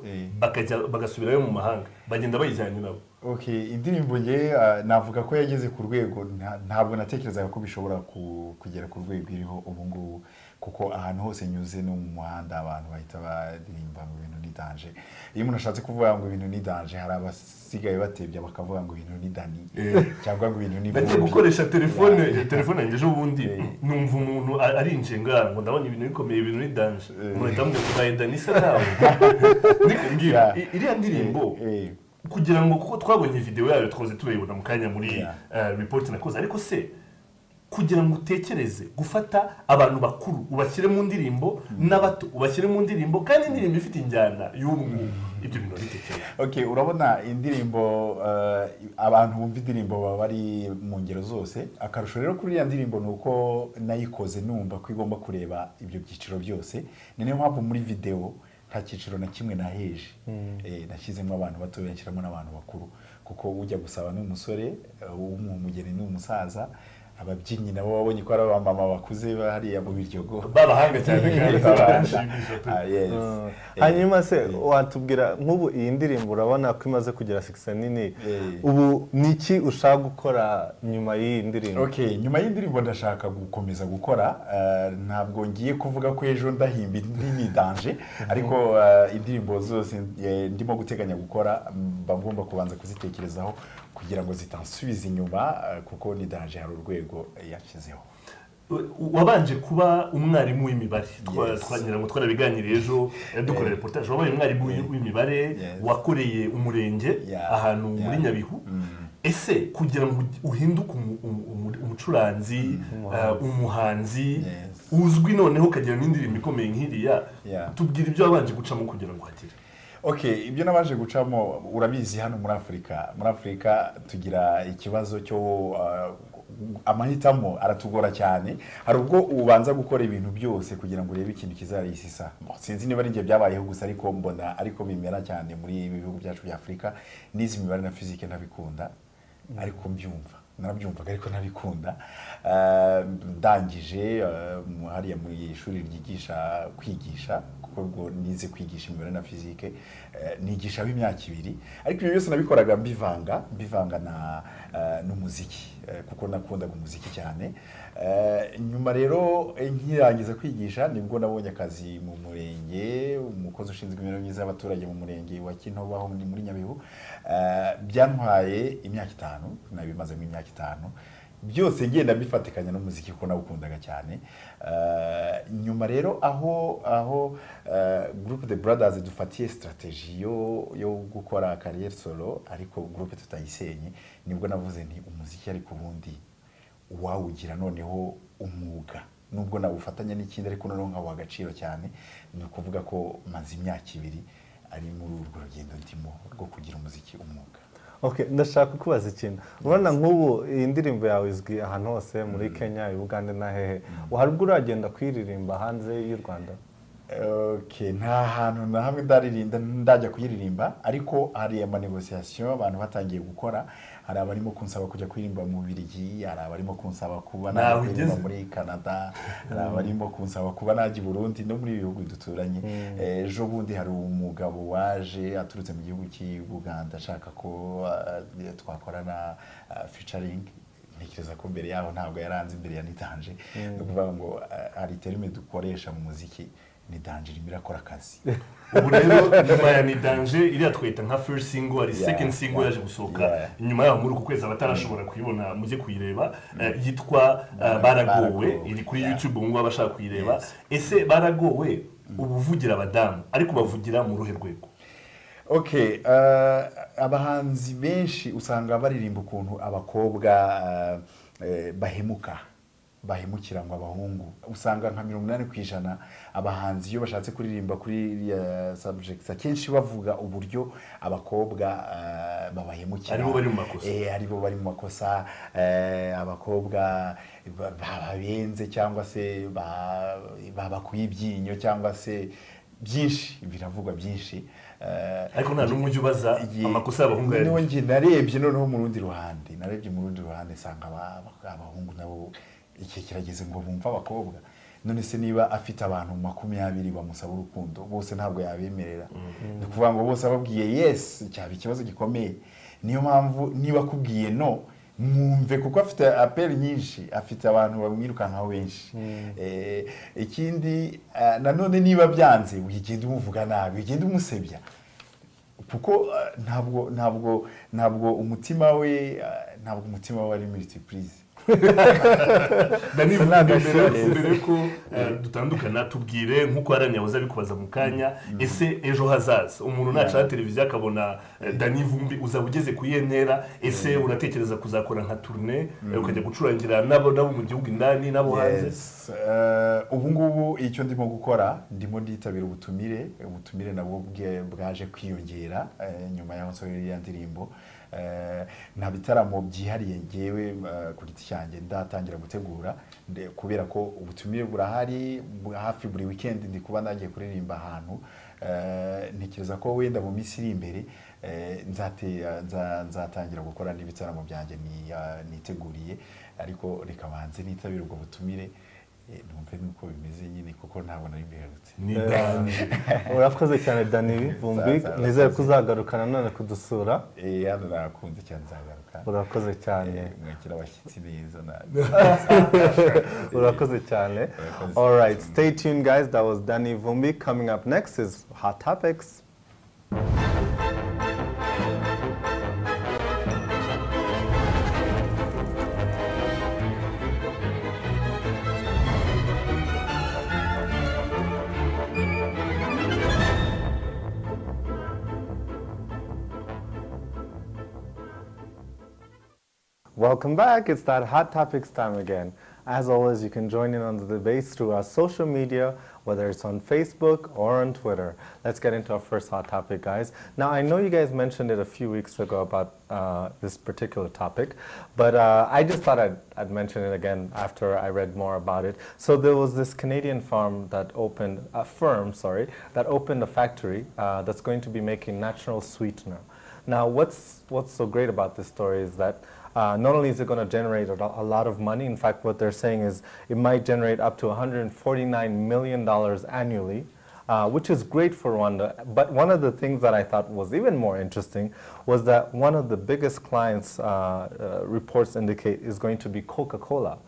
bagasubirayo mu mahanga bagenda bayijyanye nabo. Okay, indirimbo nge navuga ko yageze ku rwego, ntabwo natekerezaga ko bishobora kugera ku rwego iriho ubu ngubu, kuko ahantu hose nyuze no mu muhanda abantu bahita baririmba ngo ibintu ni danger. Iyo umuntu ashatse kuvuga ngo ibintu ni danger, hari abasigaye batebya bakavuga ngo ibintu ni dani cyangwa ngo ibintu ni bagiye gukoresha telefone yanjye ejo bundi numva umuntu arinjiye ngo ndabona ibintu bikomeye, ibintu ni danger, umuntu ahita amubwira tubaye dani se nawe nikumbwira iriya ndirimbo kugira ngo kuko twabonye video yayo twaze turayibona mu kanya muri report nakoze, ariko se kugira ngo utekereze gufata abantu bakuru ubashyire mu ndirimbo n'abato ubashyire mu ndirimbo kandi indirimbo ifite injyana y'ubu ibyo bintu bitekereza. Okay, urabona indirimbo abantu bumva indirimbo baba bari mu ngero zose. Akarusho rero kuri ya ndirimbo nuko nayikoze numva ko igomba kureba ibyo byiciro byose. Niyo mpamvu muri video nta cyiciro na kimwe naheje. Nashyizemo abantu bato benshiramo n'abantu bakuru, kuko ujya gusaba n'umusore umugeni n'umusaza, ababyinnyi nabo babonye ko ari abamama bakuze hariya mu biryogo babahanga cyane kandi hanyuma se watubwira nk'ubu iyi ndirimbo urabona ko imaze kugira success nini, ubu niki ushaka gukora nyuma y'iyi ndirimbo? Okay, nyuma y'indirimbo ndashaka gukomeza gukora, ntabwo ngiye kuvuga ko ejo ndahimba indi danger, ariko indirimbo zose ndimo guteganya gukora mba ngomba kubanza kuzitekerezaho kugira ngo zitansubize inyuma, kuko ni danger hari urwego yakizeho. Wabanje kuba umwarimu w'imibare, twanyira ngo twarabiganiriye ejo dukora reportage, wabaye umwarimu w'imibare wakoreye umurenge ahantu muri Nyabihu. Ese kugira ngo uhinduke umucuranzi umuhanzi uzwi noneho ukagira n'indirimbo ikomeye nk'iriya, tubwira ibyo wabanje gucamo kugira ngo hagire. Okay, ibyo nabanje gucamo urabizi hano muri Afrika tugira ikibazo cyo amahitamo aratugora cyane. Hari ubwo ubanza gukora ibintu byose kugira ngo urebe ikintu kizarayisisa. Sinzi niba ari ngiye byabayeho gusa, ariko mbona ariko bimera cyane muri ibi bihugu byacu bya Afrika. Nizi imibare na physique ntabikunda, ariko narabyumvaga ariko nabikunda. Ndangije hariya mu ishuri ryigisha kwigisha, kuko ubwo nize kwigisha imibare na physique, nigisha imyaka 2, ariko ibyo byose nabikoraga mbivanga n'umuziki, kuko nakundaga umuziki cyane. Nyuma rero nkirangiza kwigisha nibwo nabonye akazi mu murenge, umukozi ushinzwe imibereho myiza y'abaturage mu murenge wa Kintobo aho muri Nyabihu. Byantwaye imyaka 5, nabimaze mu imyaka 5, byose ngenda bifatikanya n'umuziki kuko nawukundaga cyane. Nyuma rero aho groupe de brothers dufatiye strategy yo gukora carrière solo, ariko groupe tutayisenye, nibwo navuze nti umuziki ari kubundi wawugira noneho umwuga, nubwo nawufatanya n'ikindi ariko noneho nkawa agaciro cyane. Ni kuvuga ko maze imyaka 2 ari muri urwo rugendo ndimo rwo kugira umuziki umwuga. Okay, ndashaka kubaza ikintu. Urabona nk'ubu iyi ndirimbo yawe izwi ahantu hose muri Kenya, Uganda na hehe. Hari ubwo uragenda kwiririmba hanze y'u Rwanda? Okay, nta hantu na hamwe ndajya kuyiririmba, ariko hari ama negotiation abantu batangiye gukora. Hari abarimo kunsaba kujya kwirimba mu Bubiligi, hari abarimo kunsaba kuba najya muri Canada, hari abarimo kunsaba kuba najya i Burundi no muri bihugu duturanye. Ejo bundi hari umugabo waje aturutse mu gihugu cy'i Uganda ashaka ko twakorana featuring. Ntekereza ko mbere yaho ntabwo yaranze imbere ya Nitanje, no kuvuga ngo hari terime dukoresha mu muziki, ni danger imirakora akazi. Ubu rero nyuma ya ni danger iriya twita nka first single, ari second single yaje gusohoka nyuma yaho muri uku kwezi abatarashobora kuyibona mujye kuyireba, yitwa Baragowe, iri kuri YouTube ngo abashaka kuyireba. Ese Baragowe ubuvugira abadamu ariko bavugira mu ruhe rwego? Okay, abahanzi benshi usanga baririmba ukuntu abakobwa bahemukira ngo abahungu. Usanga nka 80% abahanzi iyo bashatse kuririmba kuri subjects akenshi bavuga uburyo abakobwa babahemukira, aribo bari mu makosa. Aribo bari mu makosa, abakobwa babenze cyangwa se babakuye ibyinyo cyangwa se byinshi biravugwa byinshi. Ariko nta n'umujyi ubaza amakosa y'abahungu yari. None narebye noneho mu rundi ruhande, sanga abahungu nabo iki kirageze ngo bumva abakobwa. None se niba afite abantu 20 bamusaba urukundo, bose ntabwo yabemerera. Ni kuvuga ngo bose ababwiye yes, cyaba ikibazo gikomeye. Niyo mpamvu niba kubwiye no, mwumve kuko afite apeli nyinshi, afite abantu bamwirukankaho benshi. Ikindi nanone niba byanze wigenda umuvuga nabi, wigenda umusebya kuko ntabwo umutima we ari multiprise. mbere ko dutandukana tubwire nk'uko yaranyabuze bikubaza mu kanya ese ejo hazaza umuntu nacara televiziyo akabona Dani Vumbi uzaba ugeze ku yentera ese uratekereza kuzakora nka tournée ukajya gucurangira nabo mu gihugu indani nabo hanze? Ubu ngubu icyo ndimo gukora ndimo nditabira ubutumire nabwo bwaje kwiyongera nyuma y'aho nsohoye ya ndirimbo. Nta bitaramo byihariye ngewe ku giti cyanjye ndatangira gutegura kubera ko ubutumire burahari hafi buri weekend ndi kuba nagiye kuririmba ahantu. Ntekereza ko wenda mu minsi iri imbere nzatangira gukora n'ibitaramo byanjye niteguriye, ariko reka banze nitabira ubwo butumire numve nuko bimeze nyine kuko ntabwo nari mbiherutse. Urakoze cyane Dani Vumbi, nizere kuzagarukana none kudusura. Hano nakunze cyane nzagaruka. Urakoze cyane. Mwakira abashyitsi neza. Urakoze cyane. All right, stay tuned guys, that was Dani Vumbi. Coming up next is Hot Topics. Welcome back. It's that Hot Topics time again. As always, you can join in on the debates through our social media, whether it's on Facebook or on Twitter. Let's get into our first hot topic, guys. Now, I know you guys mentioned it a few weeks ago about this particular topic, but I just thought I'd mention it again after I read more about it. So there was this Canadian firm that opened a factory that's going to be making natural sweetener. Now, what's so great about this story is that not only is it going to generate a lot of money, in fact, what they're saying is it might generate up to $149 million annually, which is great for Rwanda. But one of the things that I thought was even more interesting was that one of the biggest clients, reports indicate, is going to be Coca-Cola.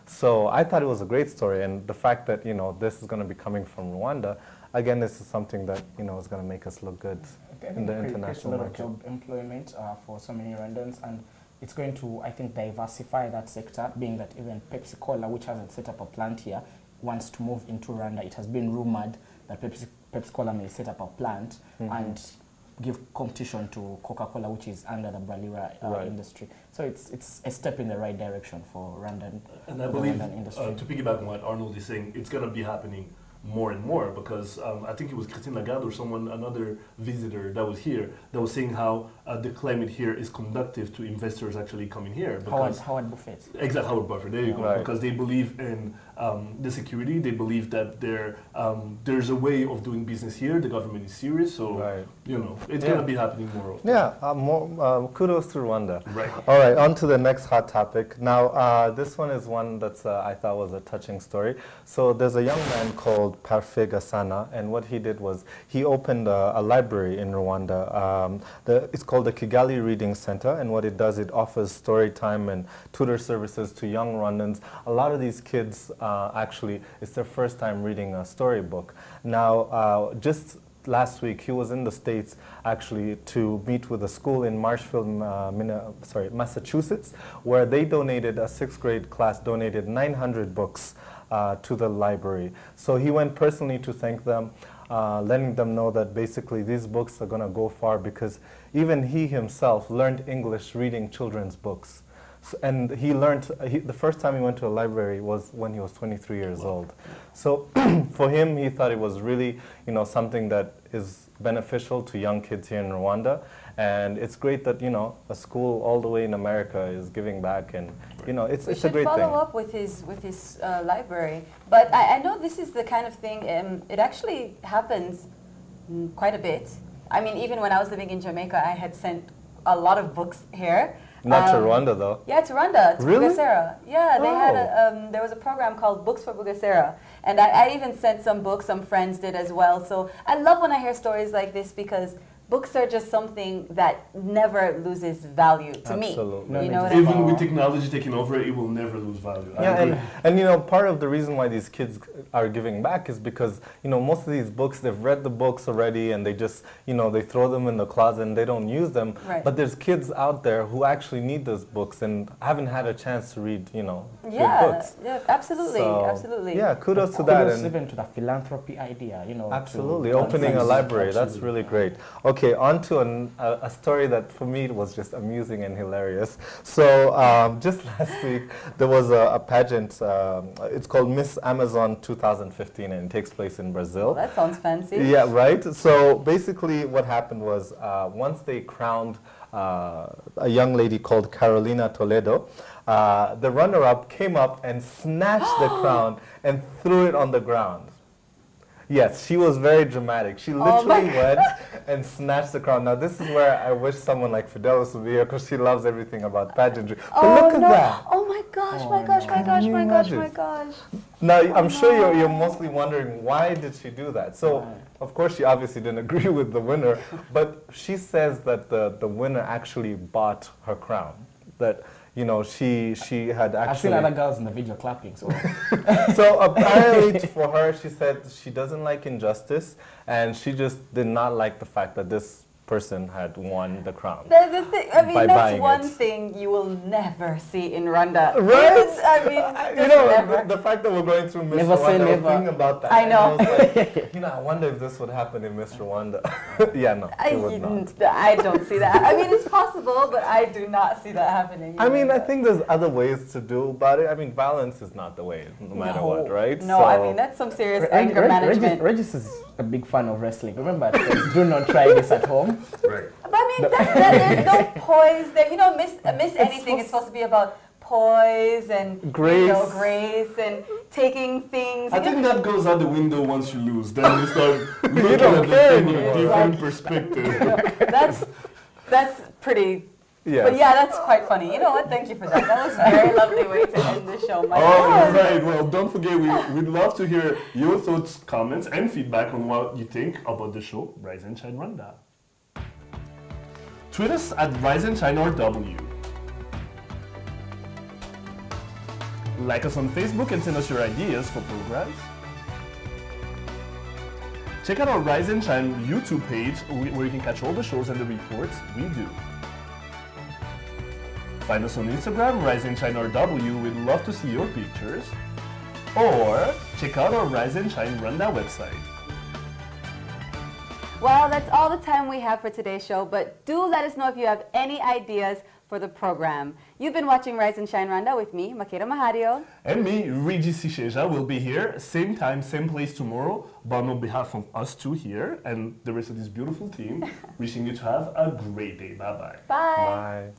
So I thought it was a great story, and the fact that, this is going to be coming from Rwanda, again, this is something that, is going to make us look good in the international market. It's a lot of job employment for so many Rwandans, and it's going to, I think, diversify that sector, being that even Pepsi-Cola, which hasn't set up a plant here, wants to move into Rwanda. It has been rumored that Pepsi-Cola may set up a plant and give competition to Coca-Cola, which is under the Bralira industry. So it's a step in the right direction for Rwandan, and I believe, to piggyback on what Arnold is saying, it's going to be happening more and more, because I think it was Christine Lagarde or another visitor that was here, that was saying how the climate here is conducive to investors actually coming here. Howard Buffett. Exactly, Howard Buffett, there you go. Right. Because they believe in the security, they believe that there's a way of doing business here, the government is serious, so it's going to be happening more often. Yeah, kudos to Rwanda. Right. All right, on to the next hot topic. Now, this one is one that's I thought was a touching story. So there's a young man called Parfait Gasana, and what he did was he opened a library in Rwanda. It's called the Kigali Reading Center, and what it does, it offers story time and tutor services to young Rwandans. A lot of these kids, actually, it's their first time reading a storybook. Now, just last week, he was in the States, actually, to meet with a school in Marshfield, Massachusetts, where they donated, a 6th grade class donated 900 books to the library. So he went personally to thank them, letting them know that basically these books are going to go far, because even he himself learned English reading children's books. So, and he learned, the first time he went to a library was when he was 23 years old. So for him, he thought it was really, something that is beneficial to young kids here in Rwanda. And it's great that, a school all the way in America is giving back, and, it's a great thing. We should follow up with his library. But I know this is the kind of thing, it actually happens quite a bit. I mean, even when I was living in Jamaica, I had sent a lot of books here. Not to Rwanda, though. Yeah, to Rwanda, to really? Bugesera. Yeah, they had there was a program called Books for Bugesera. And I even sent some books, some friends did as well. So I love when I hear stories like this, because books are just something that never loses value to Absolutely. me. You know what I mean? Even with technology taking over, it will never lose value. I Yeah, agree. and you know, part of the reason why these kids are giving back is because, you know, most of these books, they've read the books already and they just, you know, they throw them in the closet and they don't use them. Right. But there's kids out there who actually need those books and haven't had a chance to read, you know, good books. Yeah, absolutely, So, absolutely. Yeah, kudos to that. Kudos And even to the philanthropy idea, you know. absolutely, to opening a advance. library, that's really great. Okay, on to a story that for me was just amusing and hilarious. So just last week, there was a pageant, it's called Miss Amazon 2015 and it takes place in Brazil. Well, that sounds fancy. Yeah, right? So basically what happened was once they crowned a young lady called Carolina Toledo, the runner-up came up and snatched the crown and threw it on the ground. Yes, she was very dramatic. She literally went and snatched the crown. Now, this is where I wish someone like Fidelis would be here because she loves everything about pageantry. But look at that. Oh my gosh, my gosh, my gosh, my gosh, my gosh. Now, I'm sure you're mostly wondering, why did she do that? So, of course, she obviously didn't agree with the winner, but she says that the winner actually bought her crown. That, you know, she had actually... I've seen other girls in the video clapping, so... So apparently for her, she said she doesn't like injustice, and she just did not like the fact that this person had won the crown. The thing, I mean, by that's buying one it. thing you will never see in Rwanda. Right? I mean, You just know, never. the fact that we're going through Miss Never say Rwanda, I was never. thinking about that. I and know. was like, you know, I wonder if this would happen in Miss Rwanda. Yeah, no, it would not. I don't see that. I mean, it's possible, but I do not see that happening. I mean, I think there's other ways to do about it. I mean, violence is not the way, no matter what, right? No, I mean, that's some serious anger management. Regis is a big fan of wrestling. Remember, it says, do not try this at home. Right. But I mean, there's no poise there. You know, Miss Anything is supposed to be about poise and grace, you know, grace and taking things. I think that goes out the window once you lose. Then you start looking don't at the care thing in a anymore. different perspective. That's pretty. Yes. But yeah, that's quite funny. You know what? Thank you for that. That was a very lovely way to end the show. My All God. right. Well, don't forget, we'd love to hear your thoughts, comments, and feedback on what you think about the show Rise and Shine Rwanda. Tweet us at Rise and Shine RW. Like us on Facebook and send us your ideas for programs. Check out our Rise and Shine YouTube page where you can catch all the shows and the reports we do. Find us on Instagram, Rise and Shine RW. We'd love to see your pictures. Or check out our Rise and Shine Rwanda website. Well, that's all the time we have for today's show, but do let us know if you have any ideas for the program. You've been watching Rise and Shine Rwanda with me, Makeda Mahario. And me, Regis Sisheja, will be here, same time, same place tomorrow, but on behalf of us two here and the rest of this beautiful team, wishing you to have a great day. Bye-bye. Bye. Bye.